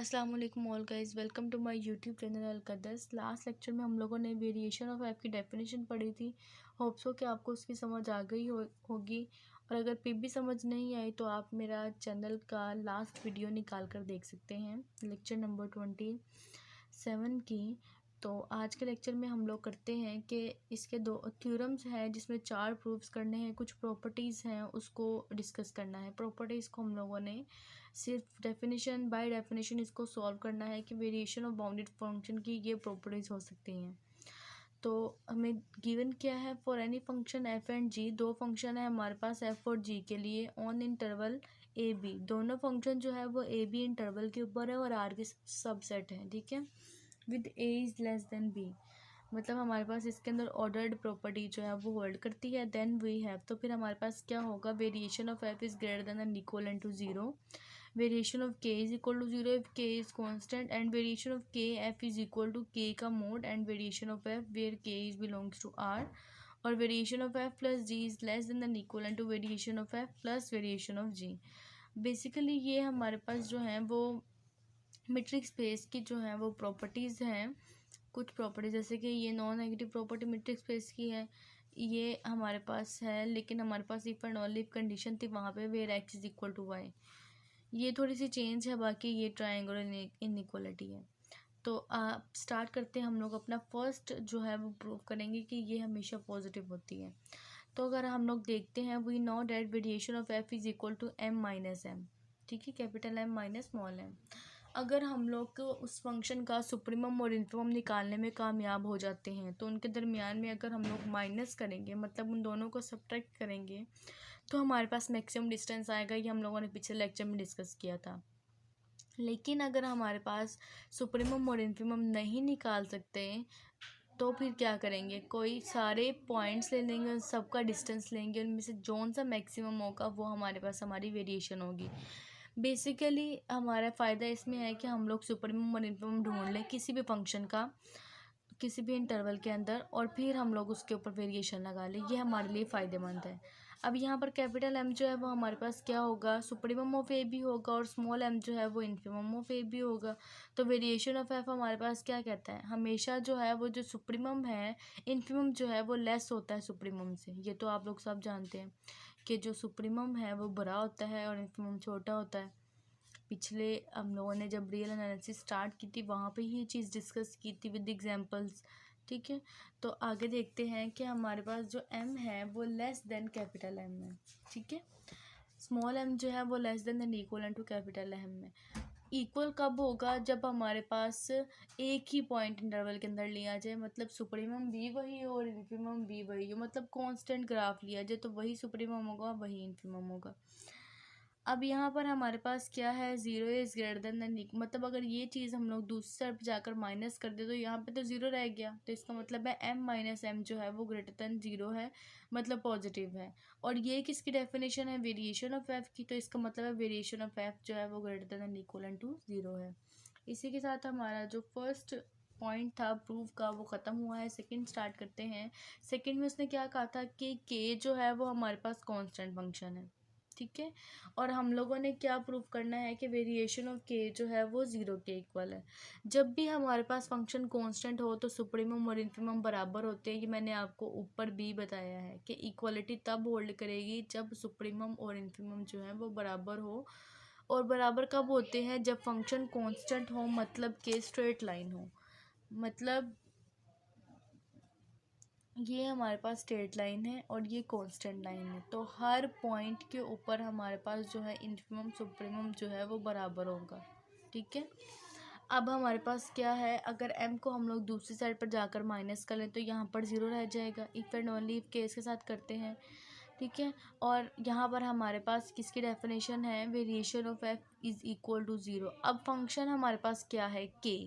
अस्सलाम वालेकुम all guys, welcome to my YouTube channel अलकदस। लास्ट लेक्चर में हम लोगों ने वेरिएशन ऑफ एफ की डेफिनेशन पढ़ी थी। होप्स हो कि आपको उसकी समझ आ गई होगी। और अगर फिर भी समझ नहीं आई तो आप मेरा चैनल का लास्ट वीडियो निकाल कर देख सकते हैं, लेक्चर नंबर 27 की। तो आज के लेक्चर में हम लोग करते हैं कि इसके दो थ्योरम्स हैं जिसमें 4 प्रूफ्स करने हैं, कुछ प्रॉपर्टीज़ हैं उसको डिस्कस करना है। प्रॉपर्टीज़ को हम लोगों ने सिर्फ डेफिनेशन बाय डेफिनेशन इसको सॉल्व करना है कि वेरिएशन ऑफ बाउंडेड फंक्शन की ये प्रॉपर्टीज़ हो सकती हैं। तो हमें गिवन क्या है, for any function F and G, दो फंक्शन है हमारे पास एफ और जी के लिए ऑन इंटरवल ए बी। दोनों फंक्शन जो है वो ए बी इंटरवल के ऊपर है और आर के सबसेट है, ठीक है, with A is less than B. मतलब हमारे पास इसके अंदर ऑर्डर्ड प्रॉपर्टी जो है वो होल्ड करती है। देन वी हैव, तो फिर हमारे पास क्या होगा, variation of F is greater than and equal to zero. Variation of K is equal to zero if K is constant, and variation of K F is equal to K का mod, and variation of F where K is belongs to R. और variation of F plus G is less than and equal to variation of F plus variation of G. Basically ये हमारे पास जो है वो metric space की जो है वो प्रॉपर्टीज़ हैं। कुछ प्रॉपर्टी जैसे कि ये non negative property metric space की है, ये हमारे पास है, लेकिन हमारे पास इफ एंड ओनली कंडीशन थी वहाँ पे where X is equal to Y. ये थोड़ी सी चेंज है, बाकी ये ट्रायंगुलर इनइक्वालिटी है। तो आप स्टार्ट करते हैं, हम लोग अपना फर्स्ट जो है वो प्रूव करेंगे कि ये हमेशा पॉजिटिव होती है। तो अगर हम लोग देखते हैं, we know that variation of F is equal to M minus M, ठीक है, capital M minus small M. अगर हम लोग को उस फंक्शन का सुप्रीमम और इन्फिमम निकालने में कामयाब हो जाते हैं तो उनके दरमियान में अगर हम लोग माइनस करेंगे, मतलब उन दोनों को सब्ट्रैक्ट करेंगे, तो हमारे पास मैक्सिमम डिस्टेंस आएगा। ये हम लोगों ने पिछले लेक्चर में डिस्कस किया था। लेकिन अगर हमारे पास सुप्रीमम और इन्फिमम नहीं निकाल सकते तो फिर क्या करेंगे, कोई सारे पॉइंट्स ले लेंगे, उन सबका डिस्टेंस लेंगे, उनमें से जोन सा मैक्सिमम होगा वो हमारे पास हमारी वेरिएशन होगी। बेसिकली हमारा फ़ायदा इसमें है कि हम लोग सुप्रीमम और इन्फिमम ढूंढ लें किसी भी फंक्शन का किसी भी इंटरवल के अंदर, और फिर हम लोग उसके ऊपर वेरिएशन लगा लें। ये हमारे लिए फ़ायदेमंद है। अब यहाँ पर कैपिटल एम जो है वो हमारे पास क्या होगा, सुप्रीमम ऑफ ए भी होगा, और स्मॉल एम जो है वो इन्फिमम ऑफ ए भी होगा। तो वेरिएशन ऑफ एफ हमारे पास क्या कहता है, हमेशा जो है वो जो सुप्रीमम है, इन्फिमम जो है वो लेस होता है सुप्रीमम से। ये तो आप लोग सब जानते हैं कि जो सुप्रीमम है वो बड़ा होता है और इन्फिमम छोटा होता है। पिछले हम लोगों ने जब रियल एनालिसिस स्टार्ट की थी वहाँ पे ये चीज़ डिस्कस की थी विद एग्जांपल्स, ठीक है। तो आगे देखते हैं कि हमारे पास जो m है वो लेस देन कैपिटल M है, ठीक है। स्मॉल m जो है वो less than and equal to capital M है। इक्वल कब होगा, जब हमारे पास एक ही पॉइंट इंटरवल के अंदर लिया जाए, मतलब सुप्रीमम भी वही हो और इन्फिमम भी वही हो, मतलब कांस्टेंट ग्राफ लिया जाए तो वही सुप्रीमम होगा वही इन्फिमम होगा। अब यहाँ पर हमारे पास क्या है, ज़ीरो इज़ ग्रेटर देन, मतलब अगर ये चीज़ हम लोग दूसरी साइड पर जाकर माइनस कर दे तो यहाँ पे तो ज़ीरो रह गया, तो इसका मतलब है m माइनस एम जो है वो ग्रेटर देन ज़ीरो है, मतलब पॉजिटिव है। और ये किसकी डेफिनेशन है, वेरिएशन ऑफ एफ की, तो इसका मतलब है वेरिएशन ऑफ एफ जो है वो greater than equal to zero है। इसी के साथ हमारा जो फर्स्ट पॉइंट था प्रूफ का वो ख़त्म हुआ है। सेकंड स्टार्ट करते हैं। सेकंड में उसने क्या कहा था कि के जो है वो हमारे पास कांस्टेंट फंक्शन है, ठीक है। और हम लोगों ने क्या प्रूफ करना है कि वेरिएशन ऑफ के जो है वो ज़ीरो के इक्वल है। जब भी हमारे पास फंक्शन कांस्टेंट हो तो सुप्रीमम और इन्फिमम बराबर होते हैं। ये मैंने आपको ऊपर भी बताया है कि इक्वलिटी तब होल्ड करेगी जब सुप्रीमम और इन्फिमम जो है वो बराबर हो। और बराबर कब होते हैं, जब फंक्शन कांस्टेंट हो, मतलब के स्ट्रेट लाइन हो। मतलब ये हमारे पास स्ट्रेट लाइन है और ये कांस्टेंट लाइन है, तो हर पॉइंट के ऊपर हमारे पास जो है इन्फिमम सुप्रीमम जो है वो बराबर होगा, ठीक है। अब हमारे पास क्या है, अगर m को हम लोग दूसरी साइड पर जाकर माइनस कर लें तो यहाँ पर ज़ीरो रह जाएगा। If and only if case के साथ करते हैं, ठीक है। और यहाँ पर हमारे पास किसकी डेफिनेशन है, variation of f is equal to zero. अब फंक्शन हमारे पास क्या है, k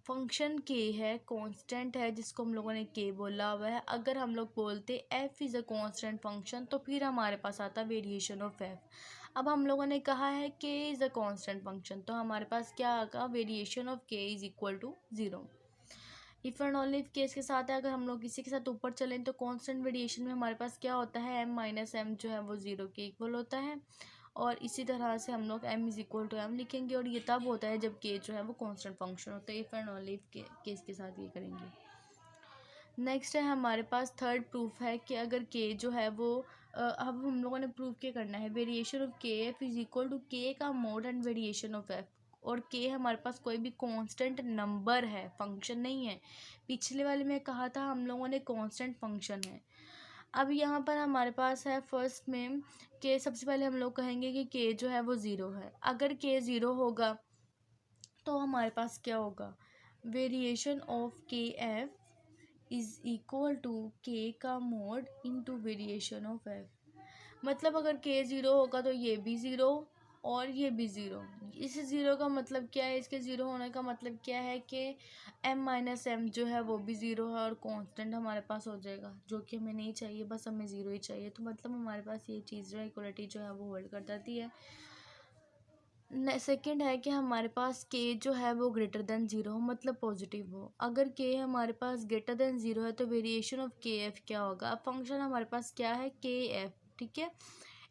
फंक्शन के है, कांस्टेंट है जिसको हम लोगों ने के बोला हुआ है। अगर हम लोग बोलते F is a constant function तो फिर हमारे पास आता वेरिएशन ऑफ एफ। अब हम लोगों ने कहा है के इज़ अ कांस्टेंट फंक्शन, तो हमारे पास क्या आएगा, variation of K is equal to zero. If and only if case के साथ है, अगर हम लोग इसी के साथ ऊपर चलें तो कांस्टेंट वेरिएशन में हमारे पास क्या होता है, m माइनस एम जो है वो ज़ीरो के इक्वल होता है। और इसी तरह से हम लोग m is equal to m लिखेंगे, और ये तब होता है जब k जो है वो कांस्टेंट फंक्शन होता है। If and only if case के साथ ये करेंगे। नेक्स्ट है हमारे पास थर्ड प्रूफ है कि अगर k जो है वो अब हम लोगों ने प्रूफ क्या करना है, variation of K F is equal to K का mod and variation of F, और k हमारे पास कोई भी कांस्टेंट नंबर है, फंक्शन नहीं है। पिछले वाले में कहा था हम लोगों ने कांस्टेंट फंक्शन है। अब यहाँ पर हमारे पास है फर्स्ट में के, सबसे पहले हम लोग कहेंगे कि k जो है वो ज़ीरो है। अगर k ज़ीरो होगा तो हमारे पास क्या होगा, variation of K F is equal to K का mode into variation of F. मतलब अगर k ज़ीरो होगा तो ये भी ज़ीरो और ये भी ज़ीरो। इस ज़ीरो का मतलब क्या है, इसके ज़ीरो होने का मतलब क्या है कि m माइनस एम जो है वो भी ज़ीरो है और कांस्टेंट हमारे पास हो जाएगा, जो कि हमें नहीं चाहिए, बस हमें ज़ीरो ही चाहिए। तो मतलब हमारे पास ये चीज़ जो है इक्वलिटी जो है वो होल्ड कर जाती है। सेकंड है कि हमारे पास k जो है वो ग्रेटर देन ज़ीरो हो, मतलब पॉजिटिव हो। अगर k हमारे पास ग्रेटर देन ज़ीरो है तो वेरिएशन ऑफ के एफ क्या होगा। अब फंक्शन हमारे पास क्या है, के एफ, ठीक है।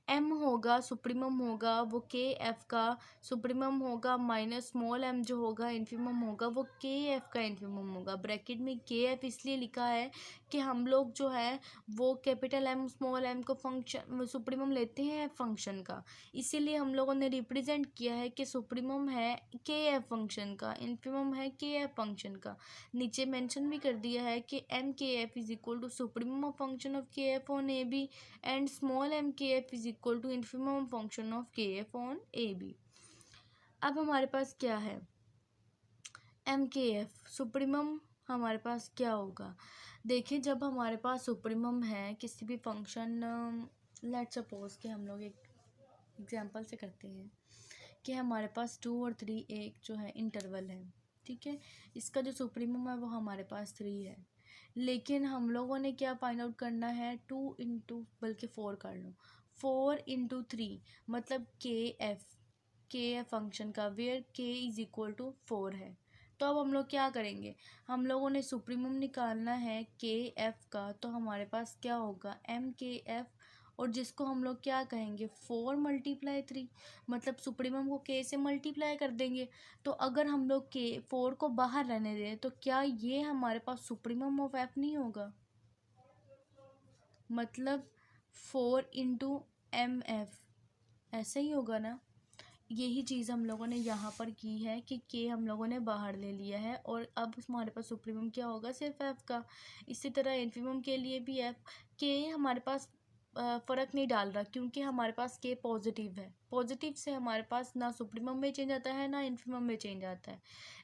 m होगा सुप्रीमम होगा वो के एफ का सुप्रीमम होगा, माइनस स्मॉल m जो होगा इन्फीमम होगा वो के एफ का इन्फीमम होगा। ब्रैकेट में के एफ इसलिए लिखा है कि हम लोग जो है वो कैपिटल m स्मॉल m को फंक्शन सुप्रीमम लेते हैं फंक्शन का, इसीलिए हम लोगों ने रिप्रेजेंट किया है कि सुप्रीमम है के एफ फंक्शन का, इन्फीमम है के एफ फंक्शन का। नीचे मेंशन भी कर दिया है कि m K F is equal to supremum of function of K F on A B and small m K F is equal to infimum function of K F on A B. अब हमारे पास क्या है, m K F supremum हमारे पास क्या होगा। देखिए जब हमारे पास सुप्रीमम है किसी भी फंक्शन, लेट्स सपोज कि हम लोग एक एग्जांपल से करते हैं कि हमारे पास 2 और 3 एक जो है इंटरवल है, ठीक है। इसका जो सुप्रीमम है वो हमारे पास 3 है, लेकिन हम लोगों ने क्या फाइंड आउट करना है, 2 इंटू बल्कि 4 कर लो, 4 इंटू 3 मतलब के एफ फंक्शन का where K is equal to 4 है। तो अब हम लोग क्या करेंगे, हम लोगों ने सुप्रीमम निकालना है के एफ का, तो हमारे पास क्या होगा m के एफ, और जिसको हम लोग क्या कहेंगे 4 मल्टीप्लाई 3, मतलब सुप्रीमम को k से मल्टीप्लाई कर देंगे। तो अगर हम लोग k 4 को बाहर रहने दें तो क्या ये हमारे पास सुप्रीमम ऑफ f नहीं होगा, मतलब 4 इंटू एम एफ ऐसा ही होगा ना। यही चीज़ हम लोगों ने यहाँ पर की है कि के हम लोगों ने बाहर ले लिया है और अब हमारे पास सुप्रीमम क्या होगा, सिर्फ एफ़ का। इसी तरह इन्फीमम के लिए भी एफ़ के हमारे पास फ़र्क नहीं डाल रहा, क्योंकि हमारे पास के पॉजिटिव है। पॉजिटिव से हमारे पास ना सुप्रीमम में चेंज आता है ना इन्फीमम में चेंज आता है,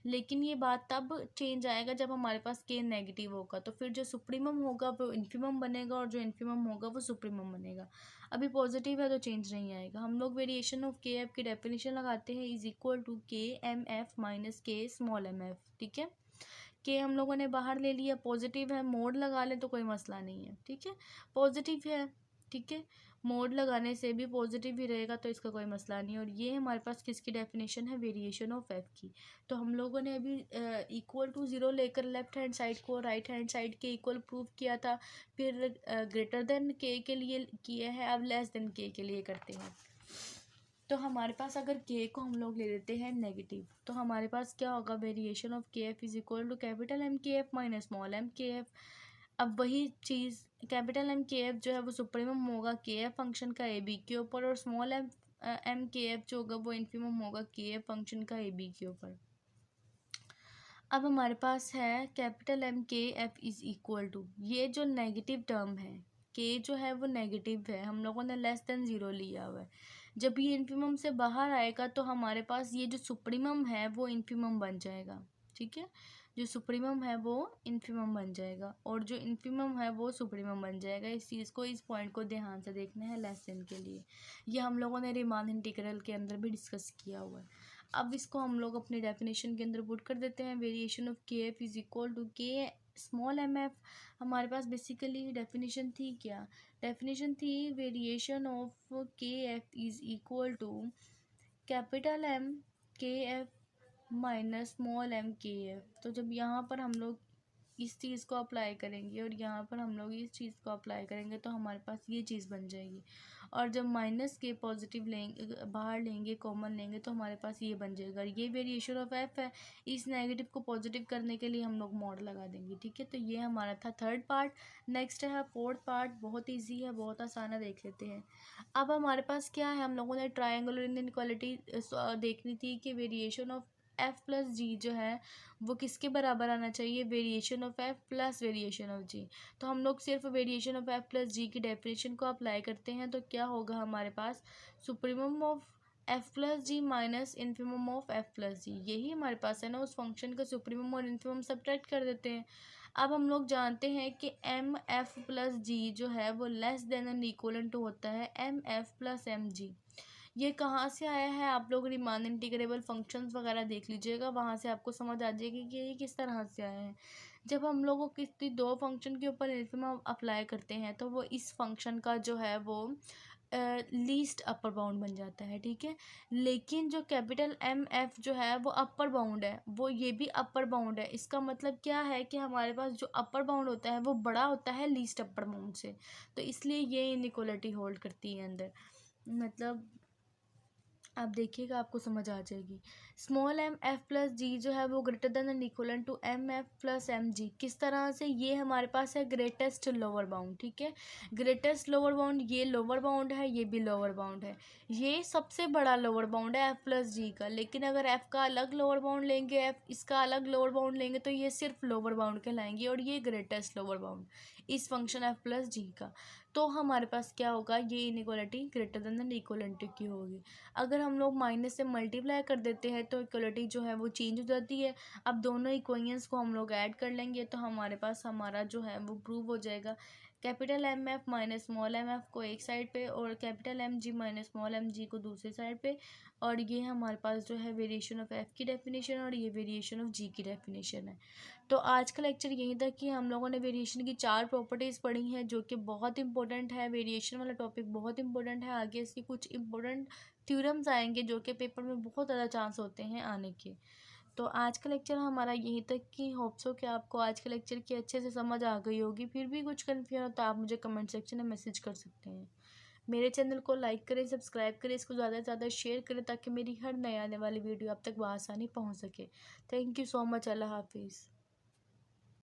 लेकिन ये बात तब चेंज आएगा जब हमारे पास के नेगेटिव होगा, तो फिर जो सुप्रीमम होगा वो इन्फीमम बनेगा और जो इन्फीमम होगा वो सुप्रीमम बनेगा। अभी पॉजिटिव है तो चेंज नहीं आएगा। हम लोग वेरिएशन ऑफ के एफ की डेफिनेशन लगाते हैं, इज इक्वल टू के एम एफ माइनस के स्मॉल एम एफ, ठीक है। के हम लोगों ने बाहर ले लिया, पॉजिटिव है, मोड लगा लें तो कोई मसला नहीं है, ठीक है। पॉजिटिव है, ठीक है, मोड लगाने से भी पॉजिटिव ही रहेगा तो इसका कोई मसला नहीं। और ये हमारे पास किसकी डेफिनेशन है, वेरिएशन ऑफ एफ की। तो हम लोगों ने अभी इक्वल टू ज़ीरो लेकर लेफ्ट हैंड साइड को राइट हैंड साइड के इक्वल प्रूव किया था, फिर ग्रेटर देन के लिए किया है, अब लेस देन के लिए करते हैं। तो हमारे पास अगर के को हम लोग ले लेते हैं नेगेटिव, तो हमारे पास क्या होगा, variation of K F is equal to capital M K F minus small M K F. अब वही चीज़ कैपिटल एम के एफ जो है वो सुप्रीमम होगा के एफ फंक्शन का ए बी के ऊपर, और स्मॉल एम के एफ जो होगा वो इन्फीमम होगा के एफ फंक्शन का ए बी के ऊपर। अब हमारे पास है capital M K F is equal to, ये जो नेगेटिव टर्म है के जो है वो नेगेटिव है, हम लोगों ने लेस देन ज़ीरो लिया हुआ है। जब ये इन्फीमम से बाहर आएगा तो हमारे पास ये जो सुप्रीमम है वो इन्फीमम बन जाएगा, ठीक है। जो सुप्रीमम है वो इन्फीमम बन जाएगा और जो इन्फीमम है वो सुप्रीमम बन जाएगा। इस चीज़ को, इस पॉइंट को ध्यान से देखना है लेस देन के लिए। ये हम लोगों ने रीमान इंटीग्रल के अंदर भी डिस्कस किया हुआ है। अब इसको हम लोग अपनी डेफिनेशन के अंदर पुट कर देते हैं, variation of K F is equal to K small M F. हमारे पास बेसिकली डेफिनेशन थी क्या, डेफिनेशन थी variation of K F is equal to capital M K F minus small M K F. तो जब यहाँ पर हम लोग इस चीज़ को अप्लाई करेंगे और यहाँ पर हम लोग इस चीज़ को अप्लाई करेंगे तो हमारे पास ये चीज़ बन जाएगी। और जब माइनस के पॉजिटिव लेंगे, बाहर लेंगे, कॉमन लेंगे तो हमारे पास ये बन जाएगा। ये वेरिएशन ऑफ एफ है। इस नेगेटिव को पॉजिटिव करने के लिए हम लोग मॉड लगा देंगे। ठीक है, तो ये हमारा था थर्ड पार्ट। नेक्स्ट है फोर्थ पार्ट। बहुत ईजी है, बहुत आसान है, देख लेते हैं। अब हमारे पास क्या है, हम लोगों ने ट्रायंगुलर इनइक्वालिटी देखनी थी कि variation of F plus G जो है वो किसके बराबर आना चाहिए, variation of F plus variation of G. तो हम लोग सिर्फ variation of F plus G की डेफिनेशन को अप्लाई करते हैं तो क्या होगा हमारे पास, supremum of F plus G minus infimum of F plus G. यही हमारे पास है ना, उस फंक्शन का सुप्रीमम और इन्फिमम सब्ट्रैक्ट कर देते हैं। अब हम लोग जानते हैं कि एम एफ प्लस जी जो है वो less than and equal to होता है M F plus M G. ये कहाँ से आया है, आप लोग रीमान इंटीग्रेबल फंक्शंस वगैरह देख लीजिएगा, वहाँ से आपको समझ आ जाएगी कि ये किस तरह से आया है। जब हम लोगों किसी दो फंक्शन के ऊपर इन्फिमम अप्लाई करते हैं तो वो इस फंक्शन का जो है वो लीस्ट अपर बाउंड बन जाता है। ठीक है, लेकिन जो कैपिटल एम एफ जो है वो अपर बाउंड है, वो ये भी अपर बाउंड है। इसका मतलब क्या है कि हमारे पास जो अपर बाउंड होता है वो बड़ा होता है लीस्ट अपर बाउंड से, तो इसलिए ये इनइक्वालिटी होल्ड करती है अंदर। मतलब आप देखिएगा, आपको समझ आ जाएगी। Small M F plus G जो है वो greater than and equal to M F plus M G. किस तरह से, ये हमारे पास है ग्रेटेस्ट लोअर बाउंड। ठीक है, ग्रेटेस्ट लोअर बाउंड, ये लोअर बाउंड है, ये भी लोअर बाउंड है। ये सबसे बड़ा लोअर बाउंड है एफ प्लस जी का, लेकिन अगर एफ का अलग लोअर बाउंड लेंगे, एफ इसका अलग लोअर बाउंड लेंगे तो ये सिर्फ लोअर बाउंड कहलाएंगे और ये ग्रेटेस्ट लोअर बाउंड इस फंक्शन एफ प्लस जी का। तो हमारे पास क्या होगा, ये inequality greater than and equal to की होगी। अगर हम लोग माइनस से मल्टीप्लाई कर देते हैं तो इक्वलिटी जो है वो चेंज हो जाती है। अब दोनों इक्वेशंस को हम लोग ऐड कर लेंगे तो हमारे पास हमारा जो है वो प्रूव हो जाएगा। Capital M F minus small M F को एक साइड पे और capital M G minus small M G को दूसरी साइड पे, और ये हमारे पास जो है वेरिएशन ऑफ एफ की डेफिनेशन और ये वेरिएशन ऑफ जी की डेफिनेशन है। तो आज का लेक्चर यहीं तक कि हम लोगों ने वेरिएशन की 4 प्रॉपर्टीज़ पढ़ी हैं जो कि बहुत इंपॉर्टेंट है। वेरिएशन वाला टॉपिक बहुत इंपॉर्टेंट है। आगे इसकी कुछ इंपॉर्टेंट थ्योरम्स आएंगे जो कि पेपर में बहुत ज़्यादा चांस होते हैं आने के। तो आज का लेक्चर हमारा यहीं तक की। होप सो कि आपको आज के लेक्चर की अच्छे से समझ आ गई होगी। फिर भी कुछ कन्फ्यूजन हो तो आप मुझे कमेंट सेक्शन में मैसेज कर सकते हैं। मेरे चैनल को लाइक करें, सब्सक्राइब करें, इसको ज़्यादा से ज़्यादा शेयर करें ताकि मेरी हर नई आने वाली वीडियो आप तक बआसानी पहुँच सके। Thank you so much. अल्लाह हाफिज़।